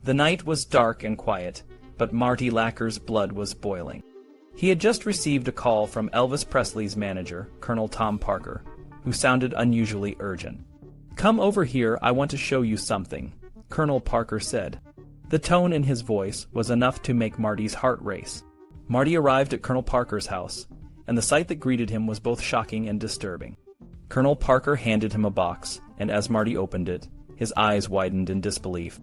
The night was dark and quiet, but Marty Lacker's blood was boiling. He had just received a call from Elvis Presley's manager, Colonel Tom Parker, who sounded unusually urgent. "Come over here, I want to show you something," Colonel Parker said. The tone in his voice was enough to make Marty's heart race. Marty arrived at Colonel Parker's house, and the sight that greeted him was both shocking and disturbing. Colonel Parker handed him a box, and as Marty opened it, his eyes widened in disbelief.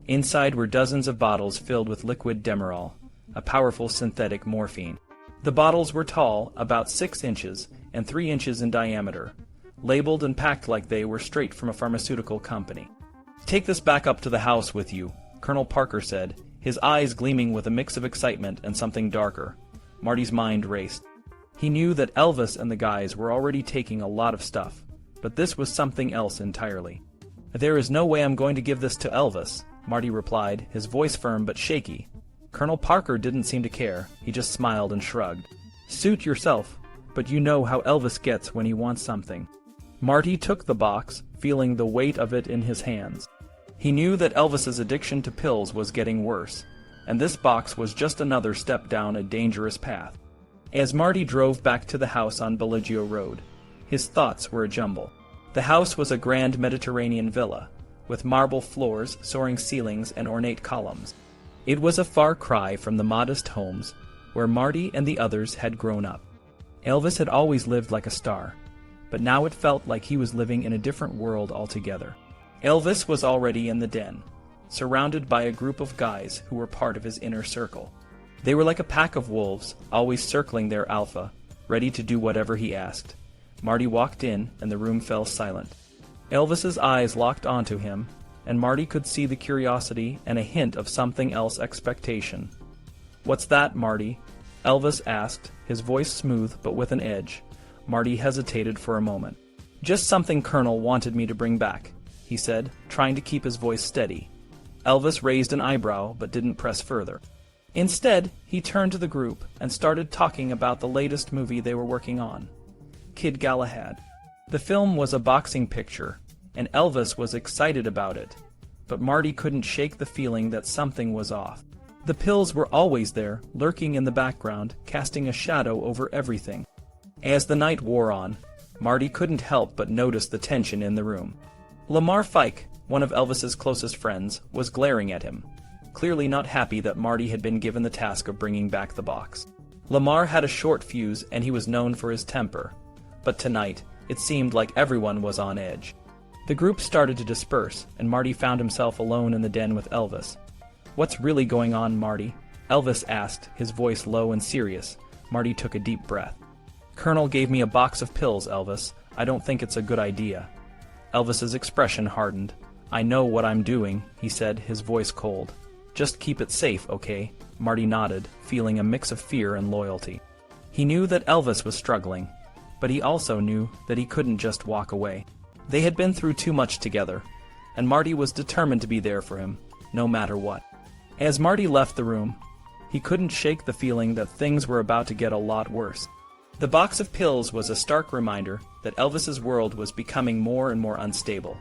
Inside were dozens of bottles filled with liquid Demerol, a powerful synthetic morphine. The bottles were tall, about 6 inches, and 3 inches in diameter, labeled and packed like they were straight from a pharmaceutical company. "Take this back up to the house with you," Colonel Parker said, his eyes gleaming with a mix of excitement and something darker. Marty's mind raced. He knew that Elvis and the guys were already taking a lot of stuff, but this was something else entirely. "There is no way I'm going to give this to Elvis," Marty replied, his voice firm but shaky. Colonel Parker didn't seem to care. He just smiled and shrugged. "Suit yourself, but you know how Elvis gets when he wants something." Marty took the box, feeling the weight of it in his hands. He knew that Elvis's addiction to pills was getting worse, and this box was just another step down a dangerous path. As Marty drove back to the house on Bellagio Road, his thoughts were a jumble. The house was a grand Mediterranean villa, with marble floors, soaring ceilings, and ornate columns. It was a far cry from the modest homes where Marty and the others had grown up. Elvis had always lived like a star, but now it felt like he was living in a different world altogether. Elvis was already in the den, surrounded by a group of guys who were part of his inner circle. They were like a pack of wolves, always circling their alpha, ready to do whatever he asked. Marty walked in, and the room fell silent. Elvis's eyes locked onto him, and Marty could see the curiosity and a hint of something else expectation. "What's that, Marty?" Elvis asked, his voice smooth but with an edge. Marty hesitated for a moment. "Just something Colonel wanted me to bring back," he said, trying to keep his voice steady. Elvis raised an eyebrow but didn't press further. Instead, he turned to the group and started talking about the latest movie they were working on, Kid Galahad. The film was a boxing picture, and Elvis was excited about it, but Marty couldn't shake the feeling that something was off. The pills were always there, lurking in the background, casting a shadow over everything. As the night wore on, Marty couldn't help but notice the tension in the room. Lamar Fike, one of Elvis's closest friends, was glaring at him, clearly not happy that Marty had been given the task of bringing back the box. Lamar had a short fuse, and he was known for his temper, but tonight it seemed like everyone was on edge. The group started to disperse, and Marty found himself alone in the den with Elvis. "What's really going on, Marty?" Elvis asked, his voice low and serious. Marty took a deep breath. "Colonel gave me a box of pills, Elvis. I don't think it's a good idea." Elvis's expression hardened. "I know what I'm doing," he said, his voice cold. "Just keep it safe, okay?" Marty nodded, feeling a mix of fear and loyalty. He knew that Elvis was struggling, but he also knew that he couldn't just walk away. They had been through too much together, and Marty was determined to be there for him, no matter what. As Marty left the room, he couldn't shake the feeling that things were about to get a lot worse. The box of pills was a stark reminder that Elvis's world was becoming more and more unstable,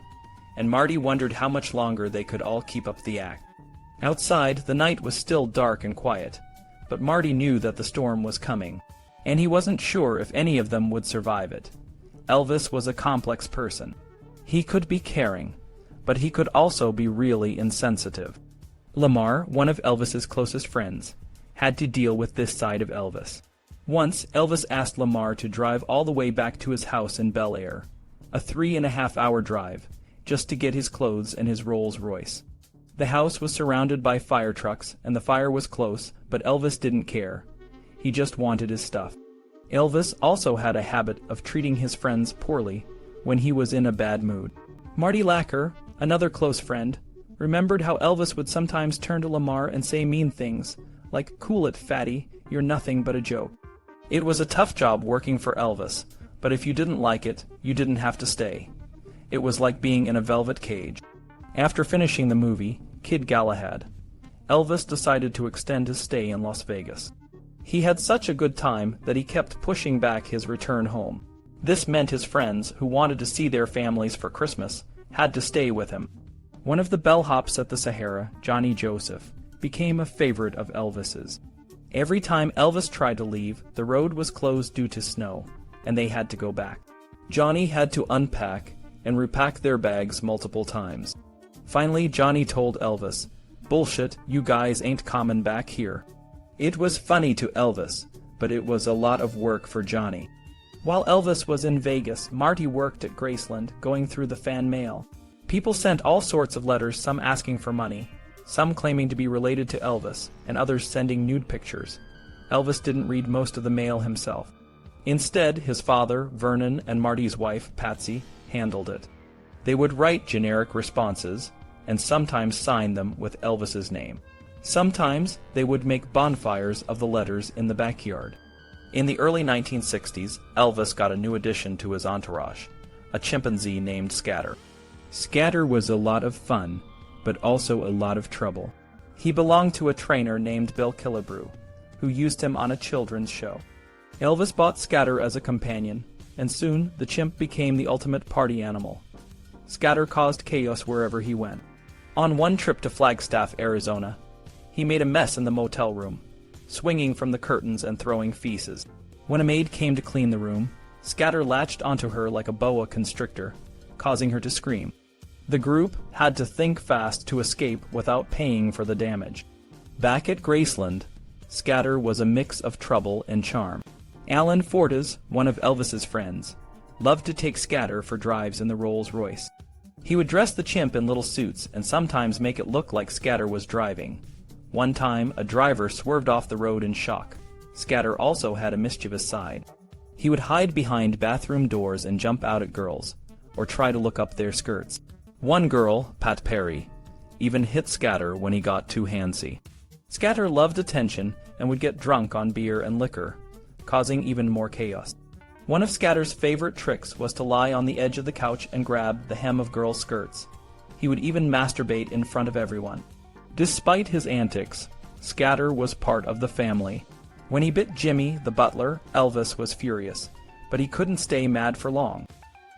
and Marty wondered how much longer they could all keep up the act. Outside, the night was still dark and quiet, but Marty knew that the storm was coming, and he wasn't sure if any of them would survive it. Elvis was a complex person. He could be caring, but he could also be really insensitive. Lamar, one of Elvis's closest friends, had to deal with this side of Elvis. Once, Elvis asked Lamar to drive all the way back to his house in Bel Air, a 3.5-hour drive, just to get his clothes and his Rolls Royce. The house was surrounded by fire trucks, and the fire was close, but Elvis didn't care. He just wanted his stuff. Elvis also had a habit of treating his friends poorly when he was in a bad mood. Marty Lacker, another close friend, remembered how Elvis would sometimes turn to Lamar and say mean things, like, "Cool it, fatty, you're nothing but a joke." It was a tough job working for Elvis, but if you didn't like it, you didn't have to stay. It was like being in a velvet cage. After finishing the movie, Kid Galahad, Elvis decided to extend his stay in Las Vegas. He had such a good time that he kept pushing back his return home. This meant his friends, who wanted to see their families for Christmas, had to stay with him. One of the bellhops at the Sahara, Johnny Joseph, became a favorite of Elvis's. Every time Elvis tried to leave, the road was closed due to snow, and they had to go back. Johnny had to unpack and repack their bags multiple times. Finally, Johnny told Elvis, "Bullshit, you guys ain't comin' back here." It was funny to Elvis, but it was a lot of work for Johnny. While Elvis was in Vegas, Marty worked at Graceland, going through the fan mail. People sent all sorts of letters, some asking for money, some claiming to be related to Elvis, and others sending nude pictures. Elvis didn't read most of the mail himself. Instead, his father, Vernon, and Marty's wife, Patsy, handled it. They would write generic responses, and sometimes sign them with Elvis's name. Sometimes they would make bonfires of the letters in the backyard. In the early 1960s, Elvis got a new addition to his entourage, a chimpanzee named Scatter. Scatter was a lot of fun, but also a lot of trouble. He belonged to a trainer named Bill Killebrew, who used him on a children's show. Elvis bought Scatter as a companion, and soon the chimp became the ultimate party animal. Scatter caused chaos wherever he went. On one trip to Flagstaff, Arizona, he made a mess in the motel room, swinging from the curtains and throwing feces. When a maid came to clean the room, Scatter latched onto her like a boa constrictor, causing her to scream. The group had to think fast to escape without paying for the damage. Back at Graceland, Scatter was a mix of trouble and charm. Alan Fortes, one of Elvis's friends, loved to take Scatter for drives in the Rolls-Royce. He would dress the chimp in little suits and sometimes make it look like Scatter was driving. One time, a driver swerved off the road in shock. Scatter also had a mischievous side. He would hide behind bathroom doors and jump out at girls, or try to look up their skirts. One girl, Pat Perry, even hit Scatter when he got too handsy. Scatter loved attention and would get drunk on beer and liquor, causing even more chaos. One of Scatter's favorite tricks was to lie on the edge of the couch and grab the hem of girls' skirts. He would even masturbate in front of everyone. Despite his antics, Scatter was part of the family. When he bit Jimmy, the butler, Elvis was furious, but he couldn't stay mad for long.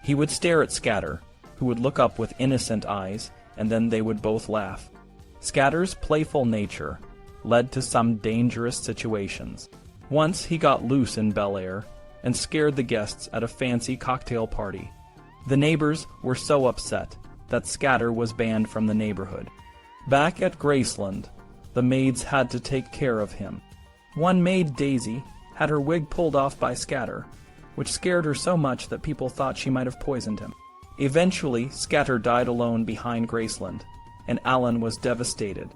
He would stare at Scatter, who would look up with innocent eyes, and then they would both laugh. Scatter's playful nature led to some dangerous situations. Once he got loose in Bel Air and scared the guests at a fancy cocktail party. The neighbors were so upset that Scatter was banned from the neighborhood. Back at Graceland, the maids had to take care of him. One maid, Daisy, had her wig pulled off by Scatter, which scared her so much that people thought she might have poisoned him. Eventually, Scatter died alone behind Graceland, and Alan was devastated.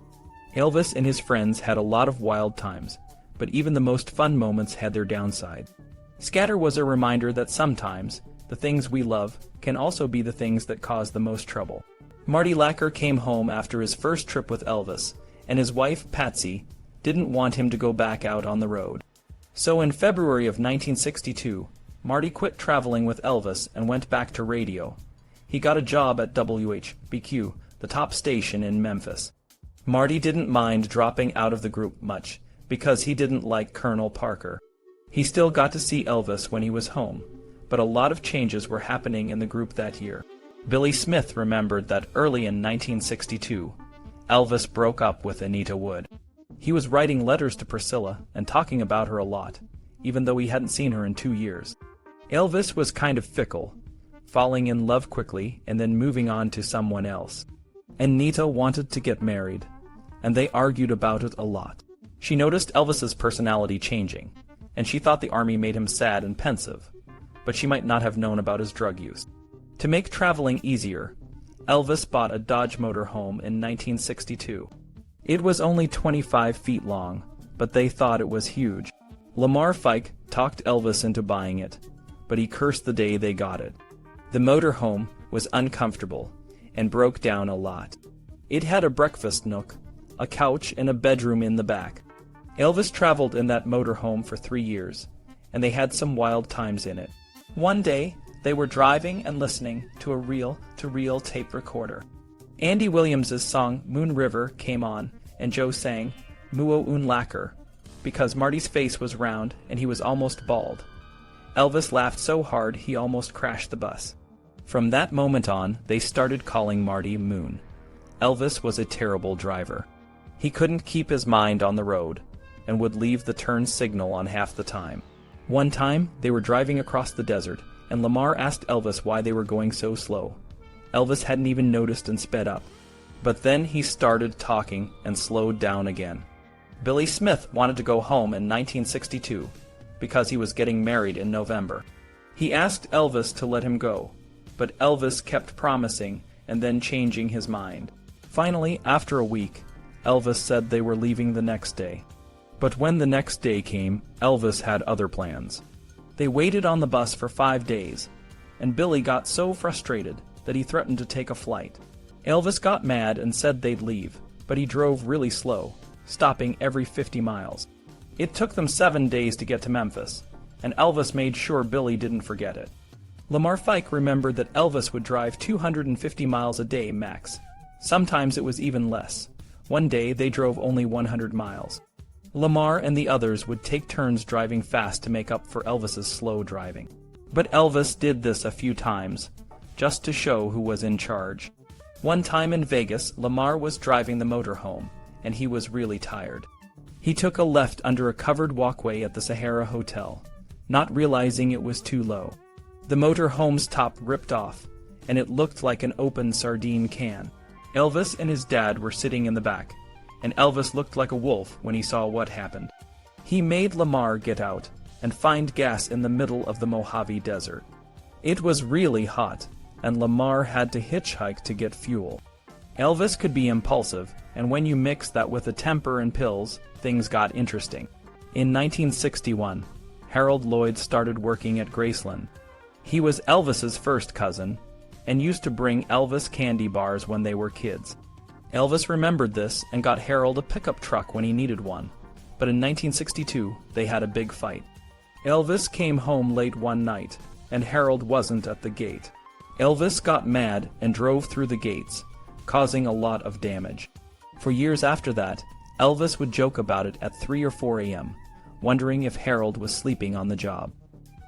Elvis and his friends had a lot of wild times, but even the most fun moments had their downside. Scatter was a reminder that sometimes the things we love can also be the things that cause the most trouble. Marty Lacker came home after his first trip with Elvis, and his wife, Patsy, didn't want him to go back out on the road. So in February of 1962, Marty quit traveling with Elvis and went back to radio. He got a job at WHBQ, the top station in Memphis. Marty didn't mind dropping out of the group much, because he didn't like Colonel Parker. He still got to see Elvis when he was home, but a lot of changes were happening in the group that year. Billy Smith remembered that early in 1962, Elvis broke up with Anita Wood. He was writing letters to Priscilla and talking about her a lot, even though he hadn't seen her in 2 years. Elvis was kind of fickle, falling in love quickly and then moving on to someone else. Anita wanted to get married, and they argued about it a lot. She noticed Elvis's personality changing, and she thought the army made him sad and pensive, but she might not have known about his drug use. To make traveling easier, Elvis bought a Dodge motorhome in 1962. It was only 25 feet long, but they thought it was huge. Lamar Fike talked Elvis into buying it, but he cursed the day they got it. The motorhome was uncomfortable and broke down a lot. It had a breakfast nook, a couch, and a bedroom in the back. Elvis traveled in that motorhome for 3 years, and they had some wild times in it. One day, they were driving and listening to a reel-to-reel tape recorder. Andy Williams's song Moon River came on, and Joe sang Muo Un Lacker, because Marty's face was round and he was almost bald. Elvis laughed so hard he almost crashed the bus. From that moment on, they started calling Marty Moon. Elvis was a terrible driver. He couldn't keep his mind on the road, and would leave the turn signal on half the time. One time, they were driving across the desert, and Lamar asked Elvis why they were going so slow. Elvis hadn't even noticed and sped up. But then he started talking and slowed down again. Billy Smith wanted to go home in 1962 because he was getting married in November. He asked Elvis to let him go, but Elvis kept promising and then changing his mind. Finally, after a week, Elvis said they were leaving the next day. But when the next day came, Elvis had other plans. They waited on the bus for 5 days, and Billy got so frustrated that he threatened to take a flight. Elvis got mad and said they'd leave, but he drove really slow, stopping every 50 miles. It took them 7 days to get to Memphis, and Elvis made sure Billy didn't forget it. Lamar Fike remembered that Elvis would drive 250 miles a day max. Sometimes it was even less. One day they drove only 100 miles. Lamar and the others would take turns driving fast to make up for Elvis's slow driving. But Elvis did this a few times, just to show who was in charge. One time in Vegas, Lamar was driving the motorhome, and he was really tired. He took a left under a covered walkway at the Sahara Hotel, not realizing it was too low. The motorhome's top ripped off, and it looked like an open sardine can. Elvis and his dad were sitting in the back, and Elvis looked like a wolf when he saw what happened. He made Lamar get out and find gas in the middle of the Mojave Desert. It was really hot, and Lamar had to hitchhike to get fuel. Elvis could be impulsive, and when you mix that with a temper and pills, things got interesting. In 1961, Harold Lloyd started working at Graceland. He was Elvis's first cousin, and used to bring Elvis candy bars when they were kids. Elvis remembered this and got Harold a pickup truck when he needed one, but in 1962 they had a big fight. Elvis came home late one night, and Harold wasn't at the gate. Elvis got mad and drove through the gates, causing a lot of damage. For years after that, Elvis would joke about it at 3 or 4 a.m., wondering if Harold was sleeping on the job.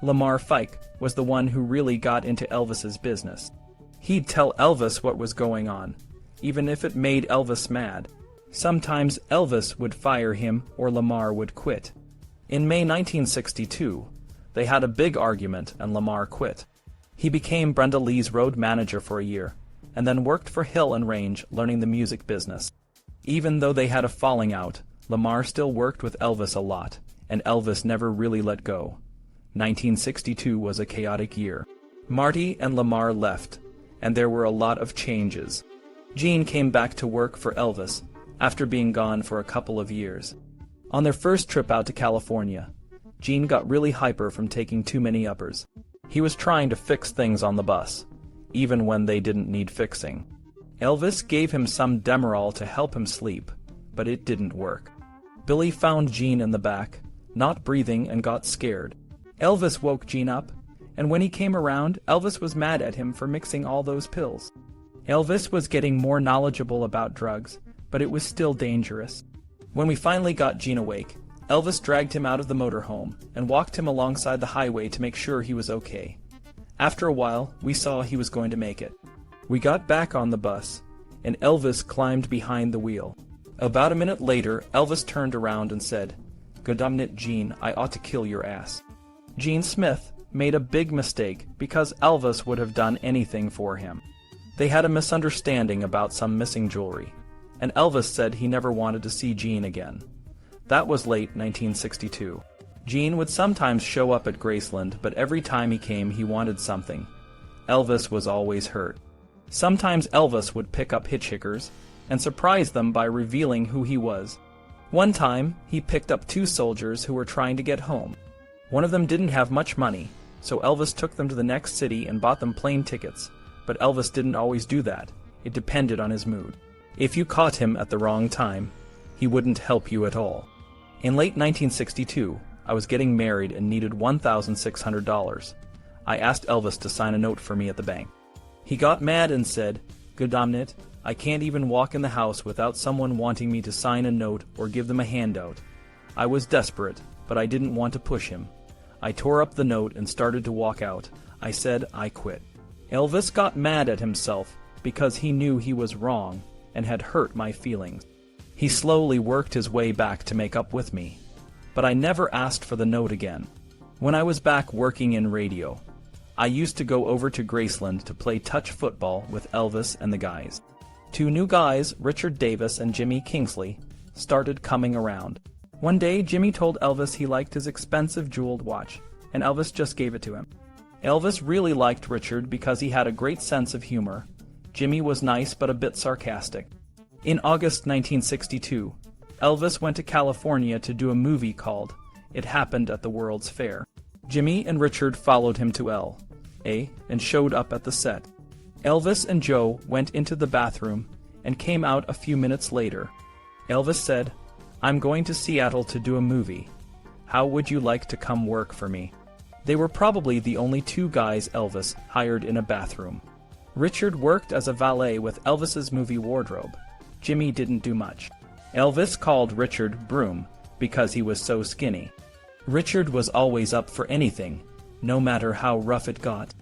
Lamar Fike was the one who really got into Elvis's business. He'd tell Elvis what was going on, even if it made Elvis mad. Sometimes Elvis would fire him or Lamar would quit. In May 1962, they had a big argument and Lamar quit. He became Brenda Lee's road manager for a year, and then worked for Hill and Range learning the music business. Even though they had a falling out, Lamar still worked with Elvis a lot, and Elvis never really let go. 1962 was a chaotic year. Marty and Lamar left, and there were a lot of changes. Gene came back to work for Elvis after being gone for a couple of years. On their first trip out to California, Gene got really hyper from taking too many uppers. He was trying to fix things on the bus, even when they didn't need fixing. Elvis gave him some Demerol to help him sleep, but it didn't work. Billy found Gene in the back, not breathing, and got scared. Elvis woke Gene up, and when he came around, Elvis was mad at him for mixing all those pills. Elvis was getting more knowledgeable about drugs, but it was still dangerous. When we finally got Gene awake, Elvis dragged him out of the motorhome and walked him alongside the highway to make sure he was okay. After a while, we saw he was going to make it. We got back on the bus, and Elvis climbed behind the wheel. About a minute later, Elvis turned around and said, "Goddamnit, Gene, I ought to kill your ass." Gene Smith made a big mistake because Elvis would have done anything for him. They had a misunderstanding about some missing jewelry, and Elvis said he never wanted to see Gene again. That was late 1962. Gene would sometimes show up at Graceland, but every time he came he wanted something. Elvis was always hurt. Sometimes Elvis would pick up hitchhikers and surprise them by revealing who he was. One time, he picked up 2 soldiers who were trying to get home. One of them didn't have much money, so Elvis took them to the next city and bought them plane tickets. But Elvis didn't always do that. It depended on his mood. If you caught him at the wrong time, he wouldn't help you at all. In late 1962, I was getting married and needed $1,600. I asked Elvis to sign a note for me at the bank. He got mad and said, "Goddamnit, I can't even walk in the house without someone wanting me to sign a note or give them a handout." I was desperate, but I didn't want to push him. I tore up the note and started to walk out. I said I quit. Elvis got mad at himself because he knew he was wrong, and had hurt my feelings. He slowly worked his way back to make up with me, but I never asked for the note again. When I was back working in radio, I used to go over to Graceland to play touch football with Elvis and the guys. Two new guys, Richard Davis and Jimmy Kingsley, started coming around. One day, Jimmy told Elvis he liked his expensive jeweled watch, and Elvis just gave it to him. Elvis really liked Richard because he had a great sense of humor. Jimmy was nice but a bit sarcastic. In August 1962, Elvis went to California to do a movie called It Happened at the World's Fair. Jimmy and Richard followed him to L.A. and showed up at the set. Elvis and Joe went into the bathroom and came out a few minutes later. Elvis said, "I'm going to Seattle to do a movie. How would you like to come work for me?" They were probably the only two guys Elvis hired in a bathroom. Richard worked as a valet with Elvis's movie wardrobe. Jimmy didn't do much. Elvis called Richard Broom because he was so skinny. Richard was always up for anything, no matter how rough it got.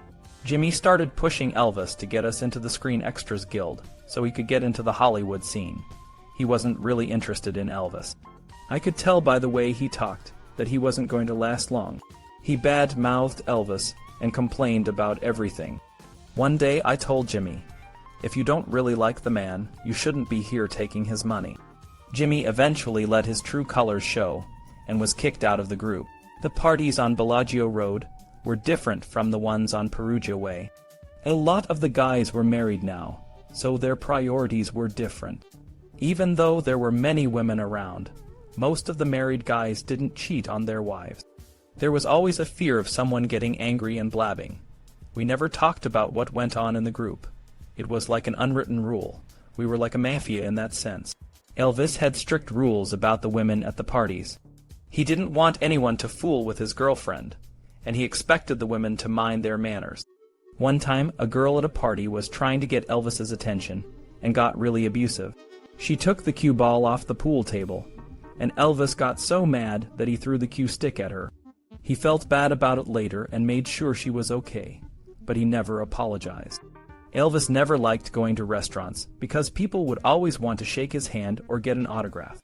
Jimmy started pushing Elvis to get us into the Screen Extras Guild so he could get into the Hollywood scene. He wasn't really interested in Elvis. I could tell by the way he talked that he wasn't going to last long. He bad-mouthed Elvis and complained about everything. One day I told Jimmy, "If you don't really like the man, you shouldn't be here taking his money." Jimmy eventually let his true colors show and was kicked out of the group. The parties on Bellagio Road were different from the ones on Perugia Way. A lot of the guys were married now, so their priorities were different. Even though there were many women around, most of the married guys didn't cheat on their wives. There was always a fear of someone getting angry and blabbing. We never talked about what went on in the group. It was like an unwritten rule. We were like a mafia in that sense. Elvis had strict rules about the women at the parties. He didn't want anyone to fool with his girlfriend, and he expected the women to mind their manners. One time, a girl at a party was trying to get Elvis's attention and got really abusive. She took the cue ball off the pool table, and Elvis got so mad that he threw the cue stick at her. He felt bad about it later and made sure she was okay, but he never apologized. Elvis never liked going to restaurants because people would always want to shake his hand or get an autograph.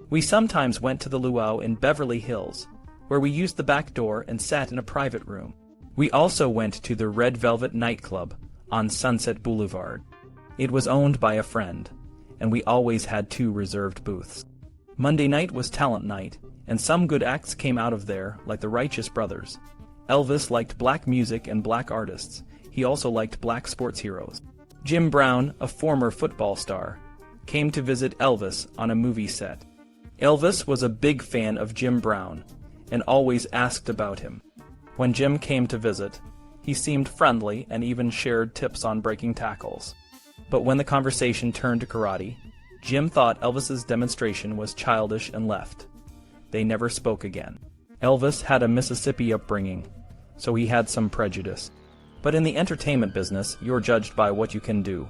We sometimes went to the Luau in Beverly Hills, where we used the back door and sat in a private room. We also went to the Red Velvet nightclub on Sunset Boulevard. It was owned by a friend, and we always had 2 reserved booths. Monday night was talent night, and some good acts came out of there, like the Righteous Brothers. Elvis liked black music and black artists. He also liked black sports heroes. Jim Brown, a former football star, came to visit Elvis on a movie set. Elvis was a big fan of Jim Brown and always asked about him. When Jim came to visit, he seemed friendly and even shared tips on breaking tackles. But when the conversation turned to karate, Jim thought Elvis's demonstration was childish and left. They never spoke again. Elvis had a Mississippi upbringing, so he had some prejudice. But in the entertainment business, you're judged by what you can do,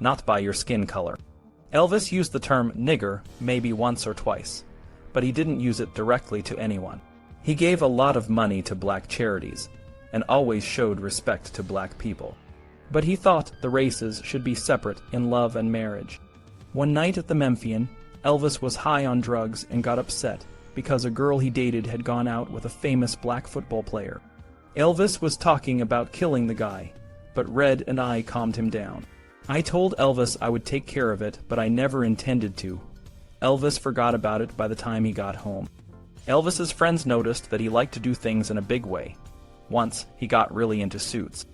not by your skin color. Elvis used the term nigger maybe once or twice, but he didn't use it directly to anyone. He gave a lot of money to black charities, and always showed respect to black people. But he thought the races should be separate in love and marriage. One night at the Memphian, Elvis was high on drugs and got upset because a girl he dated had gone out with a famous black football player. Elvis was talking about killing the guy, but Red and I calmed him down. I told Elvis I would take care of it, but I never intended to. Elvis forgot about it by the time he got home. Elvis's friends noticed that he liked to do things in a big way. Once, he got really into suits.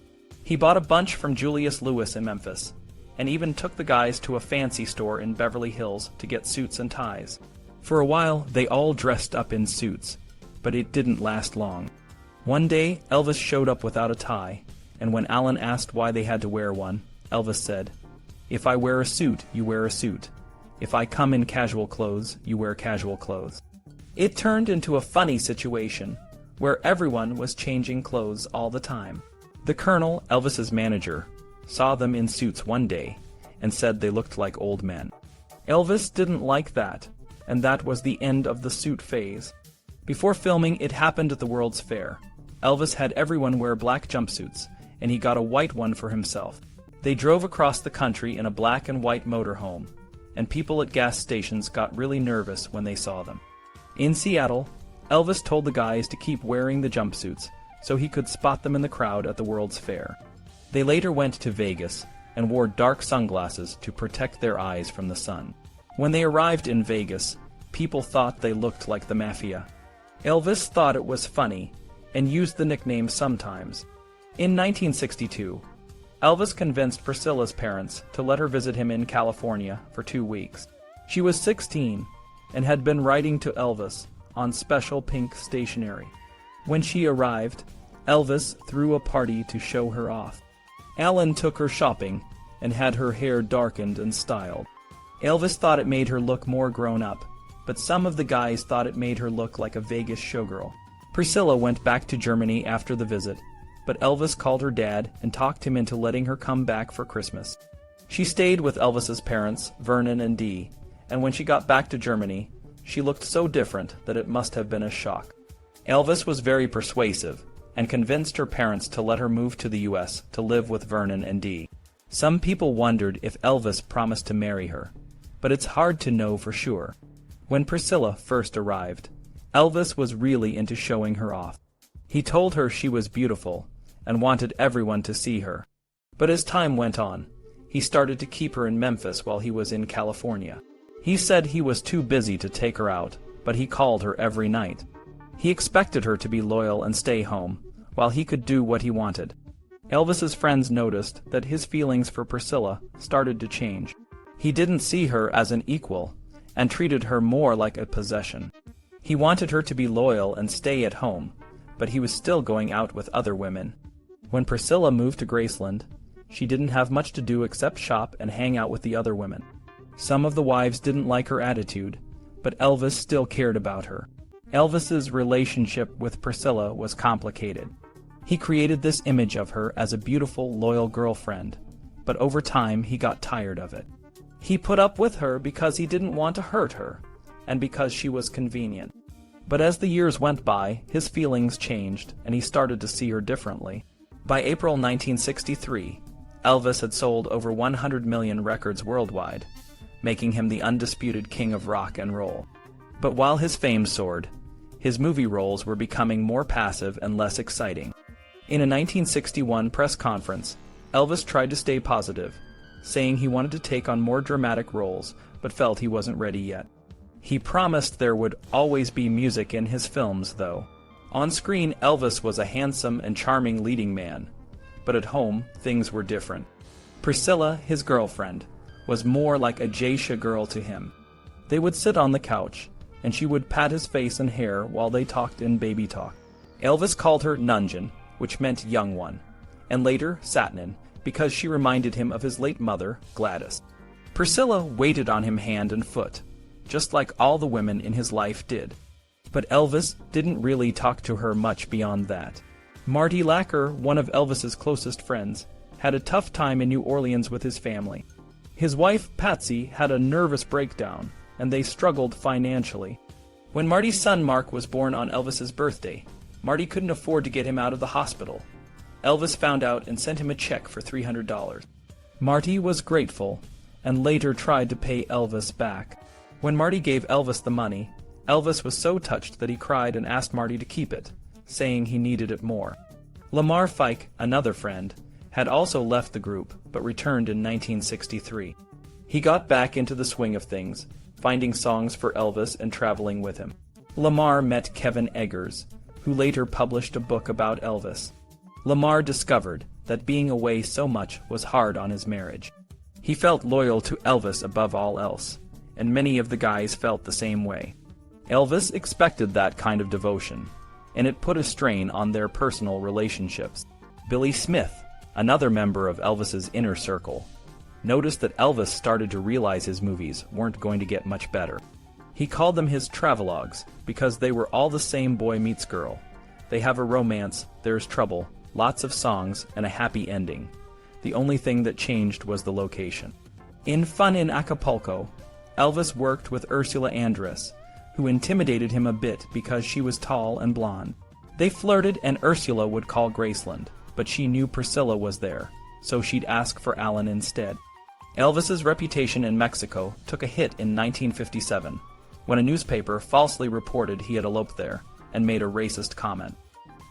He bought a bunch from Julius Lewis in Memphis, and even took the guys to a fancy store in Beverly Hills to get suits and ties. For a while, they all dressed up in suits, but it didn't last long. One day, Elvis showed up without a tie, and when Alan asked why they had to wear one, Elvis said, "If I wear a suit, you wear a suit. If I come in casual clothes, you wear casual clothes." It turned into a funny situation, where everyone was changing clothes all the time. The Colonel, Elvis's manager, saw them in suits one day, and said they looked like old men. Elvis didn't like that, and that was the end of the suit phase. Before filming It Happened at the World's Fair, Elvis had everyone wear black jumpsuits, and he got a white one for himself. They drove across the country in a black and white motorhome, and people at gas stations got really nervous when they saw them. In Seattle, Elvis told the guys to keep wearing the jumpsuits so he could spot them in the crowd at the World's Fair. They later went to Vegas and wore dark sunglasses to protect their eyes from the sun. When they arrived in Vegas, people thought they looked like the mafia. Elvis thought it was funny and used the nickname sometimes. In 1962, Elvis convinced Priscilla's parents to let her visit him in California for 2 weeks. She was 16 and had been writing to Elvis on special pink stationery. When she arrived, Elvis threw a party to show her off. Alan took her shopping and had her hair darkened and styled. Elvis thought it made her look more grown up, but some of the guys thought it made her look like a Vegas showgirl. Priscilla went back to Germany after the visit, but Elvis called her dad and talked him into letting her come back for Christmas. She stayed with Elvis's parents, Vernon and Dee, and when she got back to Germany, she looked so different that it must have been a shock. Elvis was very persuasive and convinced her parents to let her move to the U.S. to live with Vernon and Dee. Some people wondered if Elvis promised to marry her, but it's hard to know for sure. When Priscilla first arrived, Elvis was really into showing her off. He told her she was beautiful and wanted everyone to see her. But as time went on, he started to keep her in Memphis while he was in California. He said he was too busy to take her out, but he called her every night. He expected her to be loyal and stay home, while he could do what he wanted. Elvis's friends noticed that his feelings for Priscilla started to change. He didn't see her as an equal, and treated her more like a possession. He wanted her to be loyal and stay at home, but he was still going out with other women. When Priscilla moved to Graceland, she didn't have much to do except shop and hang out with the other women. Some of the wives didn't like her attitude, but Elvis still cared about her. Elvis's relationship with Priscilla was complicated. He created this image of her as a beautiful, loyal girlfriend, but over time he got tired of it. He put up with her because he didn't want to hurt her, and because she was convenient. But as the years went by, his feelings changed, and he started to see her differently. By April 1963, Elvis had sold over 100 million records worldwide, making him the undisputed king of rock and roll. But while his fame soared, his movie roles were becoming more passive and less exciting. In a 1961 press conference, Elvis tried to stay positive, saying he wanted to take on more dramatic roles, but felt he wasn't ready yet. He promised there would always be music in his films, though. On screen, Elvis was a handsome and charming leading man, but at home, things were different. Priscilla, his girlfriend, was more like a geisha girl to him. They would sit on the couch, and she would pat his face and hair while they talked in baby talk. Elvis called her Nunjan, which meant young one, and later Satnin, because she reminded him of his late mother, Gladys. Priscilla waited on him hand and foot, just like all the women in his life did. But Elvis didn't really talk to her much beyond that. Marty Lacker, one of Elvis's closest friends, had a tough time in New Orleans with his family. His wife, Patsy, had a nervous breakdown, and they struggled financially. When Marty's son Mark was born on Elvis's birthday, Marty couldn't afford to get him out of the hospital. Elvis found out and sent him a check for $300. Marty was grateful, and later tried to pay Elvis back. When Marty gave Elvis the money, Elvis was so touched that he cried and asked Marty to keep it, saying he needed it more. Lamar Fike, another friend, had also left the group, but returned in 1963. He got back into the swing of things, finding songs for Elvis and traveling with him. Lamar met Kevin Eggers, who later published a book about Elvis. Lamar discovered that being away so much was hard on his marriage. He felt loyal to Elvis above all else, and many of the guys felt the same way. Elvis expected that kind of devotion, and it put a strain on their personal relationships. Billy Smith, another member of Elvis's inner circle, noticed that Elvis started to realize his movies weren't going to get much better. He called them his travelogues because they were all the same boy meets girl. They have a romance, there's trouble, lots of songs, and a happy ending. The only thing that changed was the location. In Fun in Acapulco, Elvis worked with Ursula Andress, who intimidated him a bit because she was tall and blonde. They flirted and Ursula would call Graceland, but she knew Priscilla was there, so she'd ask for Alan instead. Elvis's reputation in Mexico took a hit in 1957, when a newspaper falsely reported he had eloped there and made a racist comment.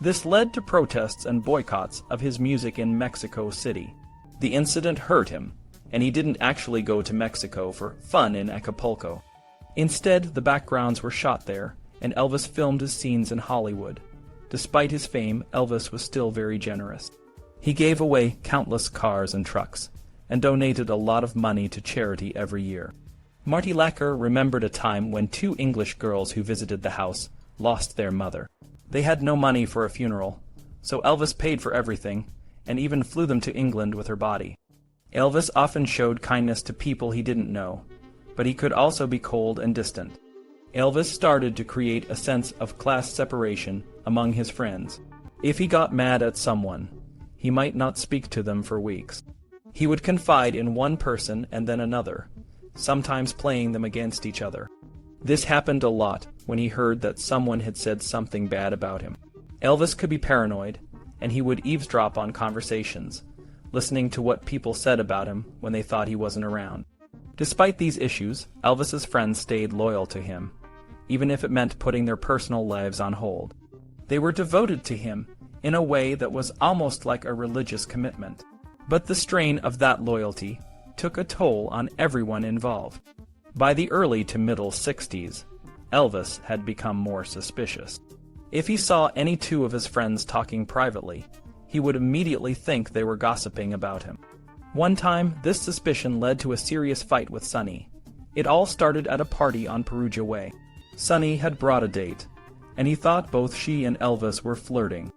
This led to protests and boycotts of his music in Mexico City. The incident hurt him, and he didn't actually go to Mexico for fun in Acapulco. Instead, the backgrounds were shot there, and Elvis filmed his scenes in Hollywood. Despite his fame, Elvis was still very generous. He gave away countless cars and trucks, and donated a lot of money to charity every year. Marty Lacker remembered a time when 2 English girls who visited the house lost their mother. They had no money for a funeral, so Elvis paid for everything, and even flew them to England with her body. Elvis often showed kindness to people he didn't know, but he could also be cold and distant. Elvis started to create a sense of class separation among his friends. If he got mad at someone, he might not speak to them for weeks. He would confide in one person and then another, sometimes playing them against each other. This happened a lot when he heard that someone had said something bad about him. Elvis could be paranoid, and he would eavesdrop on conversations, listening to what people said about him when they thought he wasn't around. Despite these issues, Elvis's friends stayed loyal to him, even if it meant putting their personal lives on hold. They were devoted to him in a way that was almost like a religious commitment. But the strain of that loyalty took a toll on everyone involved. By the early to middle 60s, Elvis had become more suspicious. If he saw any 2 of his friends talking privately, he would immediately think they were gossiping about him. One time, this suspicion led to a serious fight with Sonny. It all started at a party on Perugia Way. Sonny had brought a date, and he thought both she and Elvis were flirting.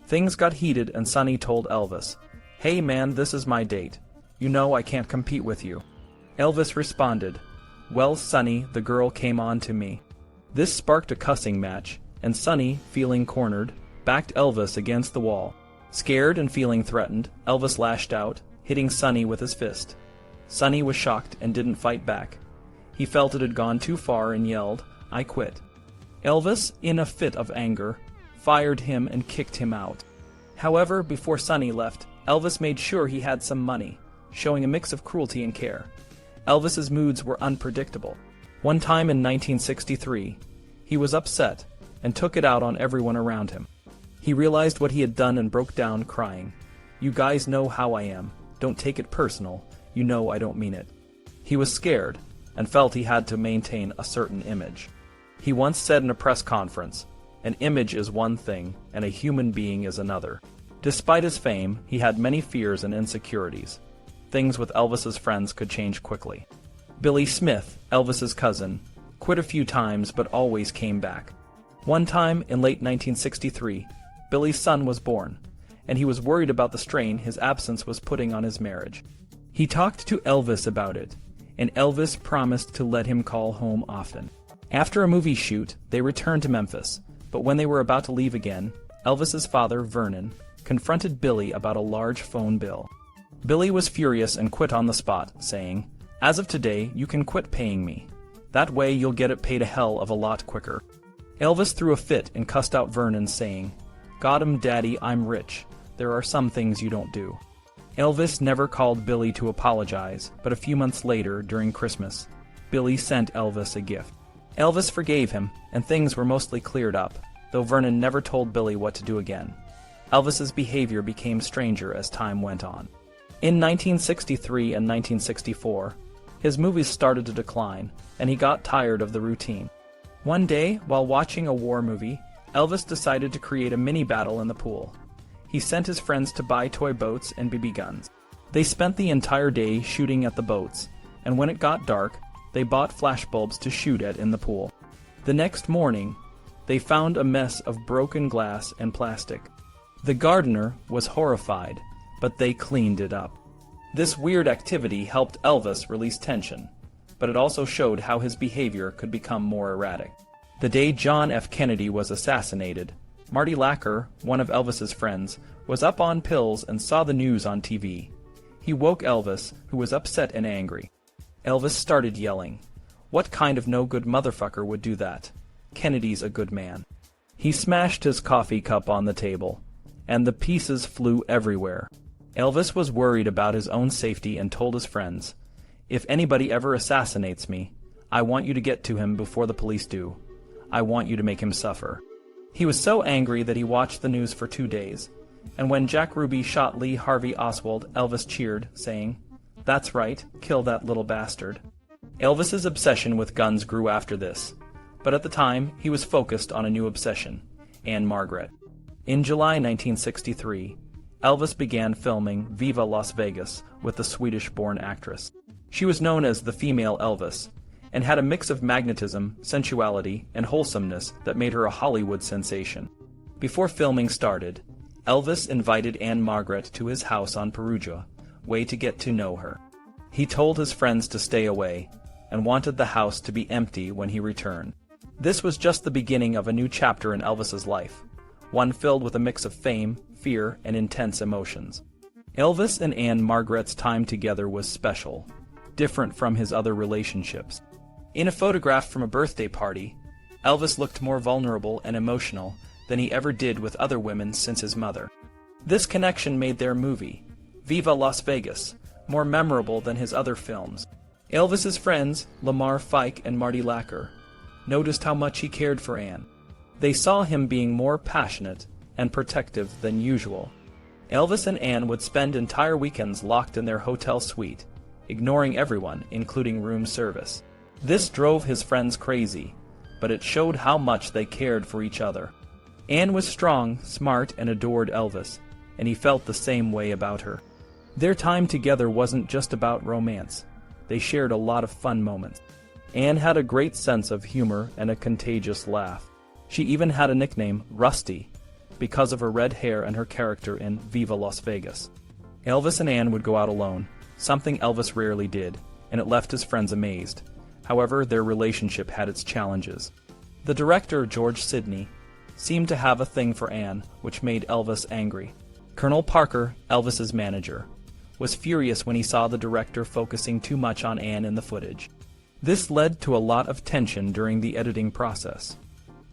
Things got heated and Sonny told Elvis, "Hey man, this is my date. You know I can't compete with you." Elvis responded, "Well, Sonny, the girl came on to me." This sparked a cussing match, and Sonny, feeling cornered, backed Elvis against the wall. Scared and feeling threatened, Elvis lashed out, hitting Sonny with his fist. Sonny was shocked and didn't fight back. He felt it had gone too far and yelled, "I quit." Elvis, in a fit of anger, fired him and kicked him out. However, before Sonny left, Elvis made sure he had some money, showing a mix of cruelty and care. Elvis's moods were unpredictable. One time in 1963, he was upset and took it out on everyone around him. He realized what he had done and broke down crying. "You guys know how I am. Don't take it personal. You know I don't mean it." He was scared and felt he had to maintain a certain image. He once said in a press conference, "An image is one thing and a human being is another." Despite his fame, he had many fears and insecurities. Things with Elvis's friends could change quickly. Billy Smith, Elvis's cousin, quit a few times but always came back. One time, in late 1963, Billy's son was born, and he was worried about the strain his absence was putting on his marriage. He talked to Elvis about it, and Elvis promised to let him call home often. After a movie shoot, they returned to Memphis, but when they were about to leave again, Elvis's father, Vernon, confronted Billy about a large phone bill. Billy was furious and quit on the spot, saying, "As of today, you can quit paying me. That way you'll get it paid a hell of a lot quicker." Elvis threw a fit and cussed out Vernon, saying, "Got him, Daddy, I'm rich. There are some things you don't do." Elvis never called Billy to apologize, but a few months later, during Christmas, Billy sent Elvis a gift. Elvis forgave him, and things were mostly cleared up, though Vernon never told Billy what to do again. Elvis's behavior became stranger as time went on. In 1963 and 1964, his movies started to decline, and he got tired of the routine. One day, while watching a war movie, Elvis decided to create a mini-battle in the pool. He sent his friends to buy toy boats and BB guns. They spent the entire day shooting at the boats, and when it got dark, they bought flashbulbs to shoot at in the pool. The next morning, they found a mess of broken glass and plastic. The gardener was horrified, but they cleaned it up. This weird activity helped Elvis release tension, but it also showed how his behavior could become more erratic. The day John F. Kennedy was assassinated, Marty Lacker, one of Elvis's friends, was up on pills and saw the news on TV. He woke Elvis, who was upset and angry. Elvis started yelling, "What kind of no-good motherfucker would do that? Kennedy's a good man." He smashed his coffee cup on the table, and the pieces flew everywhere. Elvis was worried about his own safety and told his friends, If anybody ever assassinates me, I want you to get to him before the police do. I want you to make him suffer." He was so angry that he watched the news for 2 days, and when Jack Ruby shot Lee Harvey Oswald, Elvis cheered, saying, "That's right, kill that little bastard." Elvis's obsession with guns grew after this, but at the time he was focused on a new obsession, Ann-Margret. In July 1963, Elvis began filming Viva Las Vegas with the Swedish-born actress. She was known as the female Elvis, and had a mix of magnetism, sensuality, and wholesomeness that made her a Hollywood sensation. Before filming started, Elvis invited Ann-Margret to his house on Perugia, way to get to know her. He told his friends to stay away, and wanted the house to be empty when he returned. This was just the beginning of a new chapter in Elvis's life, one filled with a mix of fame, fear, and intense emotions. Elvis and Ann-Margret's time together was special, different from his other relationships. In a photograph from a birthday party, Elvis looked more vulnerable and emotional than he ever did with other women since his mother. This connection made their movie, Viva Las Vegas, more memorable than his other films. Elvis's friends, Lamar Fike and Marty Lacker, noticed how much he cared for Ann. They saw him being more passionate and protective than usual. Elvis and Ann would spend entire weekends locked in their hotel suite, ignoring everyone, including room service. This drove his friends crazy, but it showed how much they cared for each other. Ann was strong, smart, and adored Elvis, and he felt the same way about her. Their time together wasn't just about romance. They shared a lot of fun moments. Ann had a great sense of humor and a contagious laugh. She even had a nickname, Rusty, because of her red hair and her character in Viva Las Vegas. Elvis and Ann would go out alone, something Elvis rarely did, and it left his friends amazed. However, their relationship had its challenges. The director, George Sidney, seemed to have a thing for Ann, which made Elvis angry. Colonel Parker, Elvis's manager, was furious when he saw the director focusing too much on Ann in the footage. This led to a lot of tension during the editing process.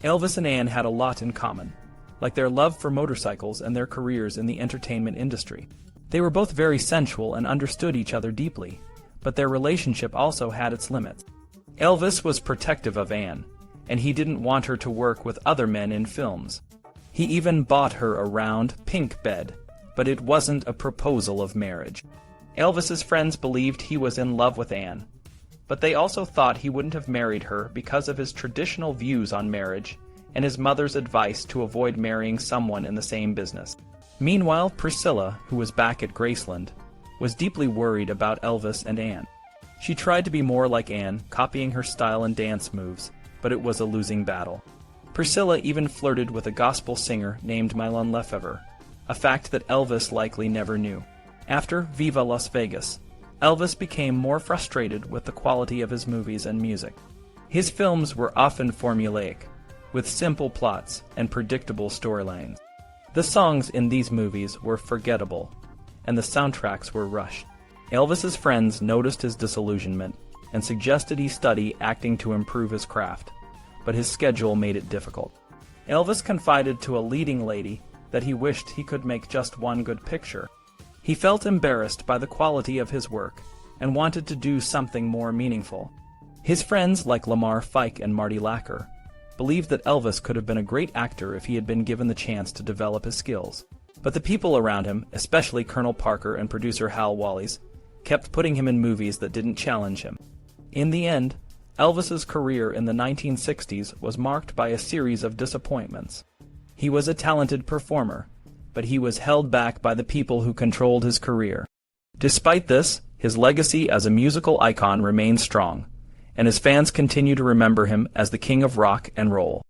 Elvis and Ann had a lot in common, like their love for motorcycles and their careers in the entertainment industry. They were both very sensual and understood each other deeply, but their relationship also had its limits. Elvis was protective of Ann, and he didn't want her to work with other men in films. He even bought her a round, pink bed, but it wasn't a proposal of marriage. Elvis's friends believed he was in love with Ann, but they also thought he wouldn't have married her because of his traditional views on marriage and his mother's advice to avoid marrying someone in the same business. Meanwhile, Priscilla, who was back at Graceland, was deeply worried about Elvis and Ann. She tried to be more like Ann, copying her style and dance moves, but it was a losing battle. Priscilla even flirted with a gospel singer named Mylon Lefevre, a fact that Elvis likely never knew. After Viva Las Vegas, Elvis became more frustrated with the quality of his movies and music. His films were often formulaic, with simple plots and predictable storylines. The songs in these movies were forgettable, and the soundtracks were rushed. Elvis's friends noticed his disillusionment and suggested he study acting to improve his craft, but his schedule made it difficult. Elvis confided to a leading lady that he wished he could make just one good picture. He felt embarrassed by the quality of his work and wanted to do something more meaningful. His friends, like Lamar Fike and Marty Lacker, believed that Elvis could have been a great actor if he had been given the chance to develop his skills. But the people around him, especially Colonel Parker and producer Hal Wallis, kept putting him in movies that didn't challenge him. In the end, Elvis's career in the 1960s was marked by a series of disappointments. He was a talented performer, but he was held back by the people who controlled his career. Despite this, his legacy as a musical icon remains strong, and his fans continue to remember him as the king of rock and roll.